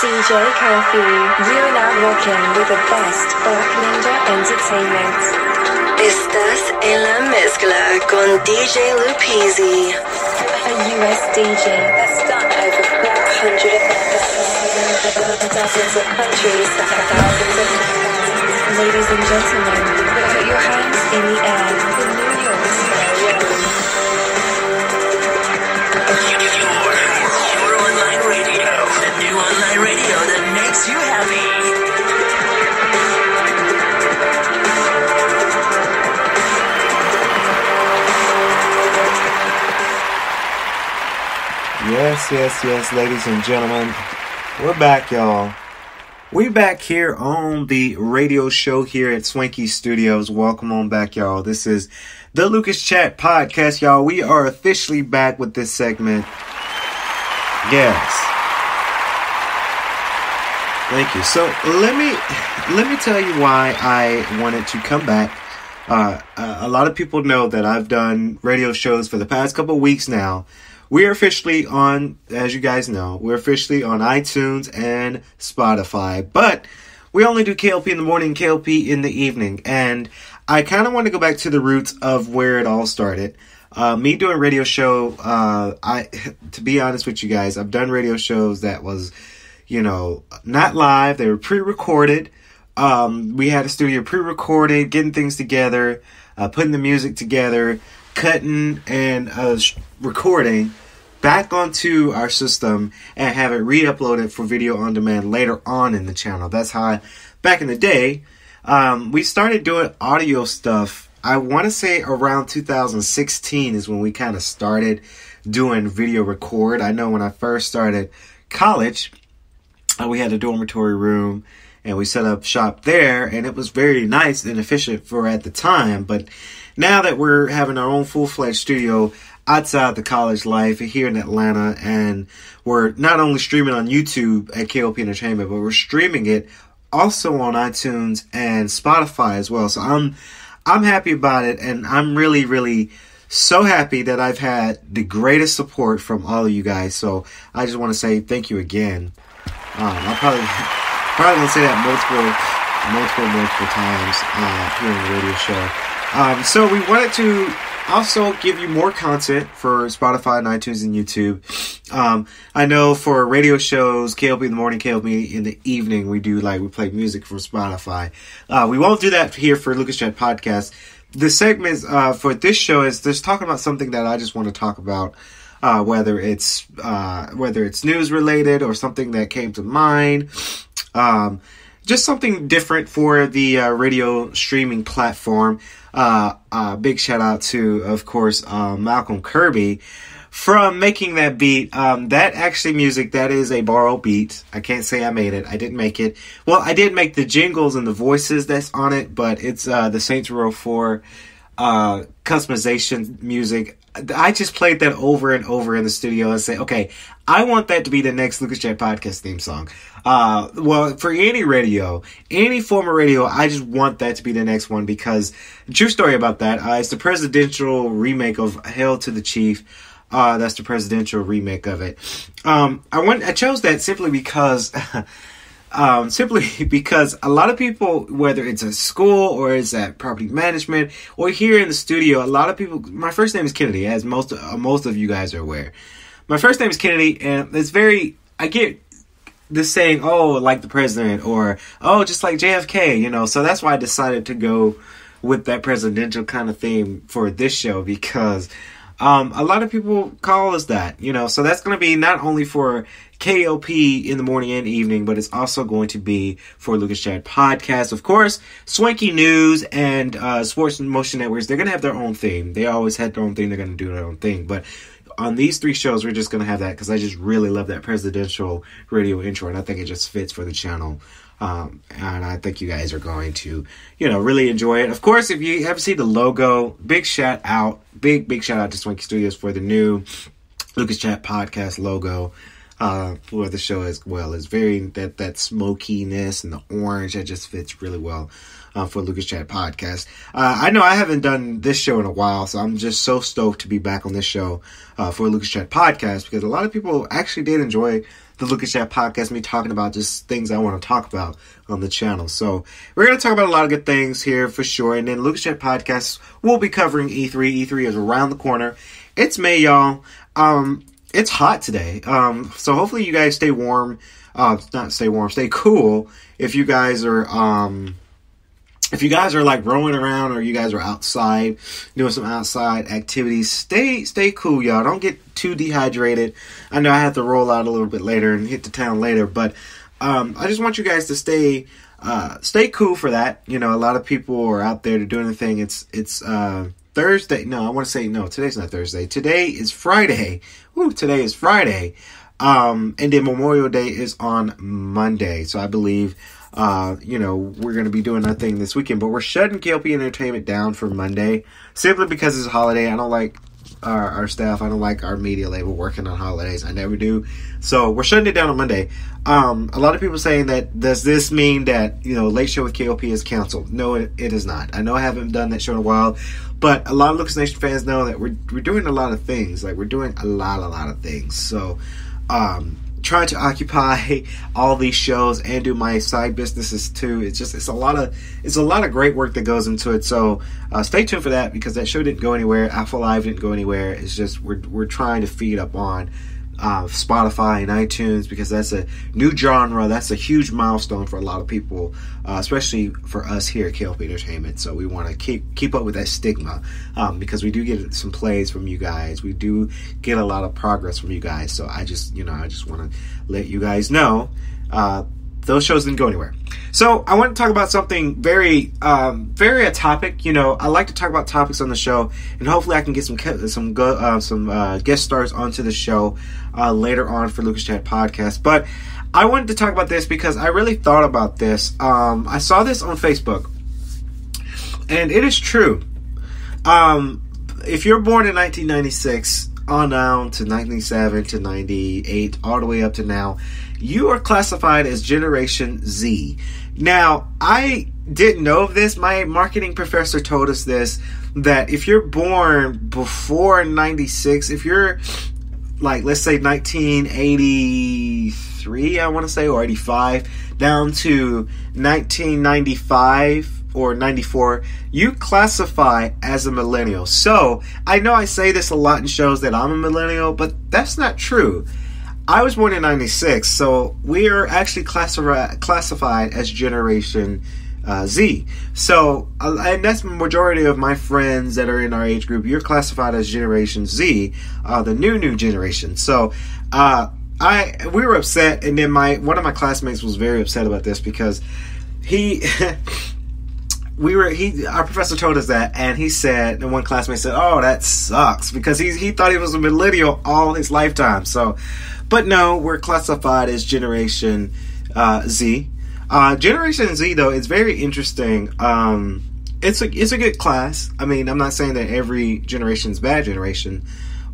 DJ K.L.P. You are now rocking with the best Black Ninja Entertainment. Estás en la mezcla con DJ Lupizzi, a US DJ that's done over 400 episodes, dozens of countries, thousands of fans. Ladies and gentlemen, put your hands in the air for New York's very own. Your online radio, the new online radio that makes you happy. Yes, ladies and gentlemen. We're back, y'all. We're back here on the radio show here at Swanky Studios. Welcome on back, y'all. This is the Lucas Chat Podcast, y'all. We are officially back with this segment. Yes. Thank you. So let me tell you why I wanted to come back. A lot of people know that I've done radio shows for the past couple of weeks now. We're officially on, as you guys know, we're officially on iTunes and Spotify, but we only do K.L.P in the morning, K.L.P in the evening, and I kind of want to go back to the roots of where it all started. Me doing radio show, to be honest with you guys, I've done radio shows that was, not live. They were pre-recorded. We had a studio pre-recorded, getting things together, putting the music together, cutting and recording back onto our system and have it re-uploaded for video on demand later on in the channel. That's how back in the day, we started doing audio stuff. I want to say around 2016 is when we kind of started doing video record. I know when I first started college, we had a dormitory room and we set up shop there, and it was very nice and efficient for at the time. But now that we're having our own full-fledged studio outside the college life here in Atlanta, and we're not only streaming on YouTube at K.L.P Entertainment, but we're streaming it also on iTunes and Spotify as well. So I'm happy about it, and I'm really, really so happy that I've had the greatest support from all of you guys. So I just want to say thank you again. I'll probably going to say that multiple times here on the radio show. So we wanted to also give you more content for Spotify and iTunes and YouTube. I know for radio shows, K.L.P in the morning, K.L.P in the evening, we play music from Spotify. We won't do that here for Lucas Chat Podcast. The segment for this show is just talking about something that I just want to talk about, whether it's news related or something that came to mind. Just something different for the radio streaming platform. Big shout out to, of course, Malcolm Kirby from making that beat. That actually music, that is a borrowed beat. I can't say I made it. I didn't make it. Well, I did make the jingles and the voices that's on it, but it's the Saints Row 4 customization music. I just played that over and over in the studio and say, okay, I want that to be the next Lucas Chat Podcast theme song. Well, for any radio, any form of radio, I just want that to be the next one because, true story about that, it's the presidential remake of Hail to the Chief. That's the presidential remake of it. I chose that simply because a lot of people, whether it's at school or it's at property management or here in the studio, a lot of people, my first name is Kennedy, as most of you guys are aware. My first name is Kennedy, and I get this saying, oh, like the president, or, oh, just like JFK, so that's why I decided to go with that presidential kind of theme for this show, because a lot of people call us that, so that's going to be not only for K.L.P in the morning and evening, but it's also going to be for Lucas Chat Podcast. Of course, Swanky News and Sports and Motion Networks, they're going to have their own theme. They always had their own thing. They're going to do their own thing. But on these three shows, we're just going to have that because I just really love that presidential radio intro, and I think it just fits for the channel. And I think you guys are going to, really enjoy it. Of course, if you ever see the logo, big shout out to Swanky Studios for the new Lucas Chat Podcast logo. for the show as well. It's very that smokiness and the orange that just fits really well for Lucas Chat Podcast. I know I haven't done this show in a while, so I'm just so stoked to be back on this show for Lucas Chat Podcast, because a lot of people actually did enjoy the Lucas Chat Podcast, me talking about just things I want to talk about on the channel. So we're going to talk about a lot of good things here for sure. And then Lucas Chat Podcast will be covering E3. E3 is around the corner. It's May, y'all. It's hot today. So hopefully you guys stay warm. Not stay warm, stay cool. If you guys are like rolling around, or you guys are outside doing some outside activities, stay cool, y'all. Don't get too dehydrated. I know I have to roll out a little bit later and hit the town later, but I just want you guys to stay cool for that. You know, a lot of people are out there to do anything. It's Thursday. No, I want to say no. Today's not Thursday. Today is Friday. Woo! Today is Friday. And then Memorial Day is on Monday. So I believe. We're going to be doing our thing this weekend, but we're shutting K.L.P Entertainment down for Monday simply because it's a holiday. I don't like our staff. I don't like our media label working on holidays. I never do. So we're shutting it down on Monday. A lot of people saying that, does this mean that, Late Show with K.L.P is canceled? No, it is not. I know I haven't done that show in a while, but a lot of Lucas Nation fans know that we're doing a lot of things. Like, we're doing a lot of things. So, trying to occupy all these shows and do my side businesses too. It's a lot of great work that goes into it. So stay tuned for that, because that show didn't go anywhere. Alpha Live didn't go anywhere. It's just we're trying to feed up on Spotify and iTunes, because that's a new genre. That's a huge milestone for a lot of people, especially for us here at K.L.P Entertainment. So we want to keep up with that stigma, because we do get some plays from you guys. We do get a lot of progress from you guys. So I just want to let you guys know those shows didn't go anywhere. So I want to talk about something very a topic. I like to talk about topics on the show, and hopefully I can get some guest stars onto the show later on for Lucas Chat Podcast. But I wanted to talk about this because I really thought about this. I saw this on Facebook, and it is true. If you're born in 1996 on down to 97 to 98, all the way up to now, you are classified as Generation Z. Now, I didn't know of this. My marketing professor told us this, that if you're born before 96, if you're like, let's say 1983, I want to say, or 85, down to 1995 or 94, you classify as a millennial. So, I know I say this a lot in shows that I'm a millennial, but that's not true. I was born in 96, so we are actually classified as Generation Z. So, and that's the majority of my friends that are in our age group. You're classified as Generation Z, the new generation. So, we were upset, and then one of my classmates was very upset about this, because our professor told us that, and he said, and one classmate said, "Oh, that sucks," because he thought he was a millennial all his lifetime. So, but no, we're classified as Generation Z. Generation Z, though, is very interesting. It's a good class. I mean, I'm not saying that every generation's bad generation.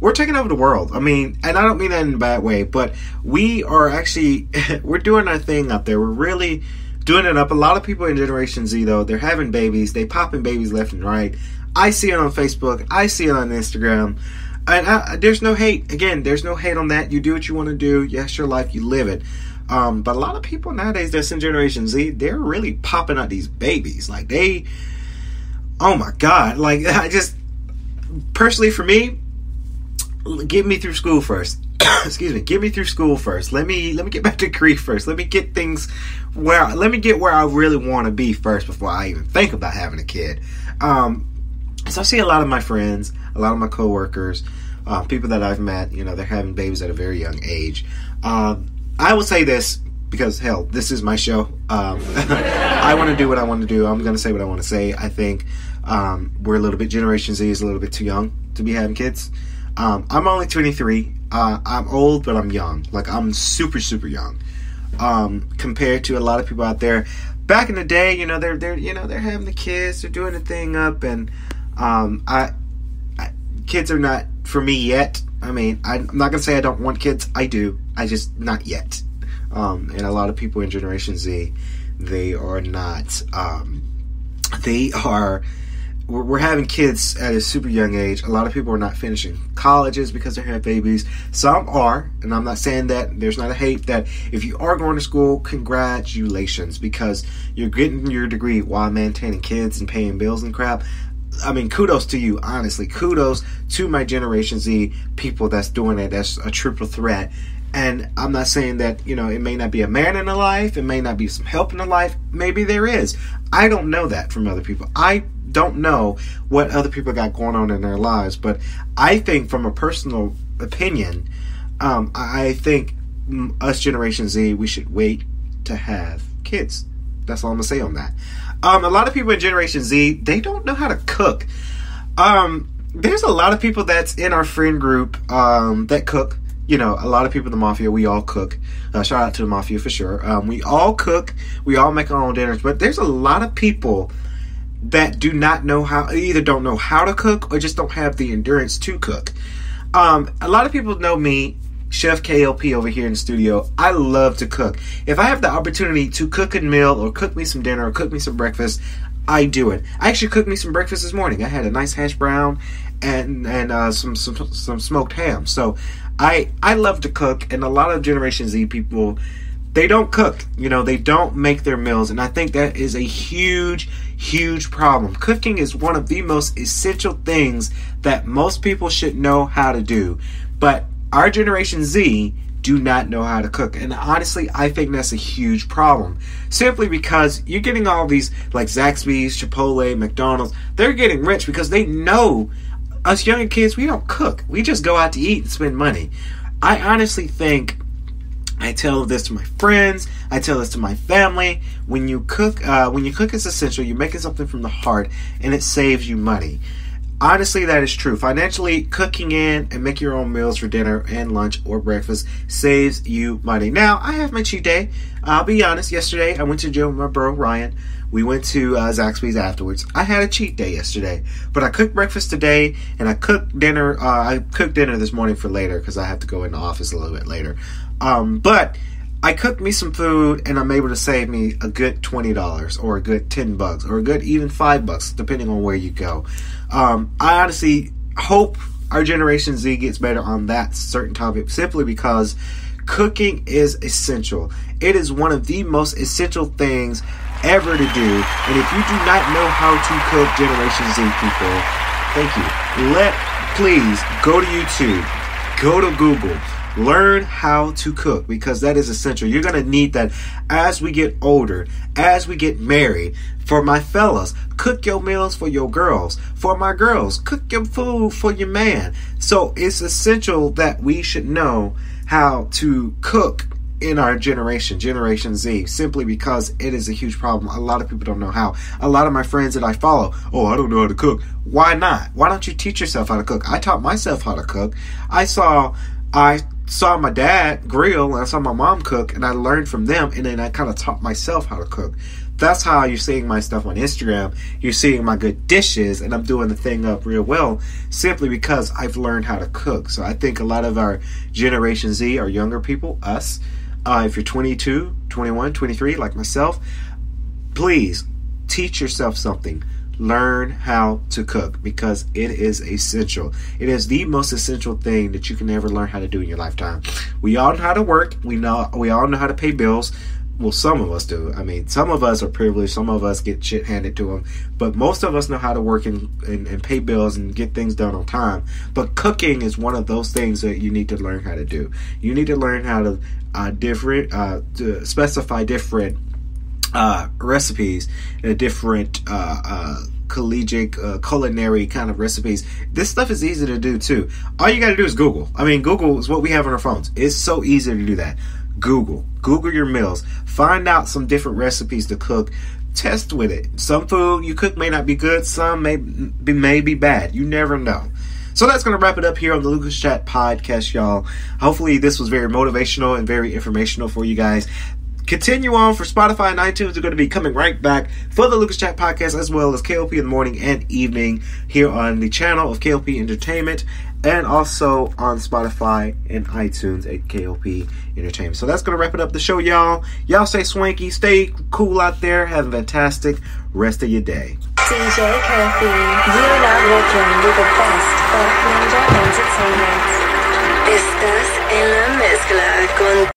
We're taking over the world. I mean, and I don't mean that in a bad way, but we are actually we're doing our thing up there. We're really doing it up. A lot of people in Generation Z, though, they're having babies. They popping babies left and right. I see it on Facebook. I see it on Instagram. And there's no hate. Again, there's no hate on that. You do what you want to do. Yes, your life, you live it. But a lot of people nowadays that's in Generation Z, they're really popping out these babies. Like, oh my God. Like, I just, personally for me, get me through school first. Excuse me. Get me through school first. Let me get back to Crete first. Let me get where I really want to be first before I even think about having a kid. So I see a lot of my friends, a lot of my coworkers, people that I've met, they're having babies at a very young age. I will say this because, hell, this is my show. I want to do what I want to do. I'm going to say what I want to say. I think we're a little bit, Generation Z is a little bit too young to be having kids. I'm only 23. I'm old, but I'm young. Like, I'm super, super young. Compared to a lot of people out there. Back in the day, they're having the kids, they're doing the thing up, and kids are not for me yet. I mean, I'm not going to say I don't want kids. I do. I just, not yet. And a lot of people in Generation Z, they are not, we're having kids at a super young age. A lot of people are not finishing colleges because they have babies. Some are, and I'm not saying that there's not a hate, that if you are going to school, congratulations, because you're getting your degree while maintaining kids and paying bills and crap. I mean, kudos to you, honestly. Kudos to my Generation Z people that's doing it. That's a triple threat. And I'm not saying that, it may not be a man in the life. It may not be some help in the life. Maybe there is. I don't know that from other people. I don't know what other people got going on in their lives. But I think from a personal opinion, I think us Generation Z, we should wait to have kids. That's all I'm going to say on that. A lot of people in Generation Z, they don't know how to cook. There's a lot of people that's in our friend group that cook. A lot of people in the Mafia, we all cook. Shout out to the Mafia for sure. We all cook. We all make our own dinners. But there's a lot of people that do not know how, either don't know how to cook or just don't have the endurance to cook. A lot of people know me, Chef K.L.P. over here in the studio. I love to cook. If I have the opportunity to cook a meal or cook me some dinner or cook me some breakfast, I do it. I actually cooked me some breakfast this morning. I had a nice hash brown and some smoked ham. So I love to cook, and a lot of Generation Z people, they don't cook. They don't make their meals, and I think that is a huge, huge problem. Cooking is one of the most essential things that most people should know how to do, but our Generation Z do not know how to cook, and honestly, I think that's a huge problem. Simply because you're getting all these, like Zaxby's, Chipotle, McDonald's, they're getting rich because they know us younger kids, we don't cook. We just go out to eat and spend money. I honestly think, I tell this to my friends, I tell this to my family, when you cook it's essential. You're making something from the heart, and it saves you money. Honestly, that is true. Financially, cooking in and making your own meals for dinner and lunch or breakfast saves you money. Now, I have my cheat day. I'll be honest, yesterday I went to the gym with my bro, Ryan. We went to Zaxby's afterwards. I had a cheat day yesterday, but I cooked breakfast today, and I cooked dinner. I cooked dinner this morning for later because I have to go in the office a little bit later. But I cooked me some food, and I'm able to save me a good $20 or a good $10 or a good even $5, depending on where you go. I honestly hope our Generation Z gets better on that certain topic, simply because cooking is essential. It is one of the most essential things ever to do. And if you do not know how to cook, Generation Z people, thank you. Please go to YouTube, go to Google, learn how to cook, because that is essential. You're going to need that as we get older, as we get married. For my fellas, cook your meals for your girls. For my girls, cook your food for your man. So it's essential that we should know how to cook in our Generation Z, simply because it is a huge problem. A lot of people don't know how. A lot of my friends that I follow, I don't know how to cook. Why not? Why don't you teach yourself how to cook? I taught myself how to cook. I saw my dad grill, and I saw my mom cook, and I learned from them, and then I kind of taught myself how to cook. That's how you're seeing my stuff on Instagram. You're seeing my good dishes, and I'm doing the thing up real well, simply because I've learned how to cook. So I think a lot of our Generation Z, our younger people, us, if you're 22, 21, 23, like myself, please teach yourself something. Learn how to cook, because it is essential. It is the most essential thing that you can ever learn how to do in your lifetime. We all know how to work. We all know how to pay bills. Well, some of us do. I mean, some of us are privileged. Some of us get shit handed to them. But most of us know how to work and pay bills and get things done on time. But cooking is one of those things that you need to learn how to do. You need to learn how to to specify different recipes and different collegiate culinary kind of recipes. This stuff is easy to do too. All you got to do is Google. I mean, Google is what we have on our phones. It's so easy to do that. Google your meals. Find out some different recipes to cook. Test with it. Some food you cook may not be good. Some may be bad. You never know. So that's going to wrap it up here on the Lucas Chat Podcast, y'all. Hopefully this was very motivational and very informational for you guys. Continue on for Spotify and iTunes. Are going to be coming right back for the Lucas Chat Podcast, as well as K.L.P in the morning and evening here on the channel of K.L.P Entertainment. and also on Spotify and iTunes at K.L.P. Entertainment. So that's going to wrap it up the show, y'all. Y'all stay swanky, stay cool out there. Have a fantastic rest of your day. DJ K.L.P. You're now rocking with the best of Ninja Entertainment. Estás en la mezcla con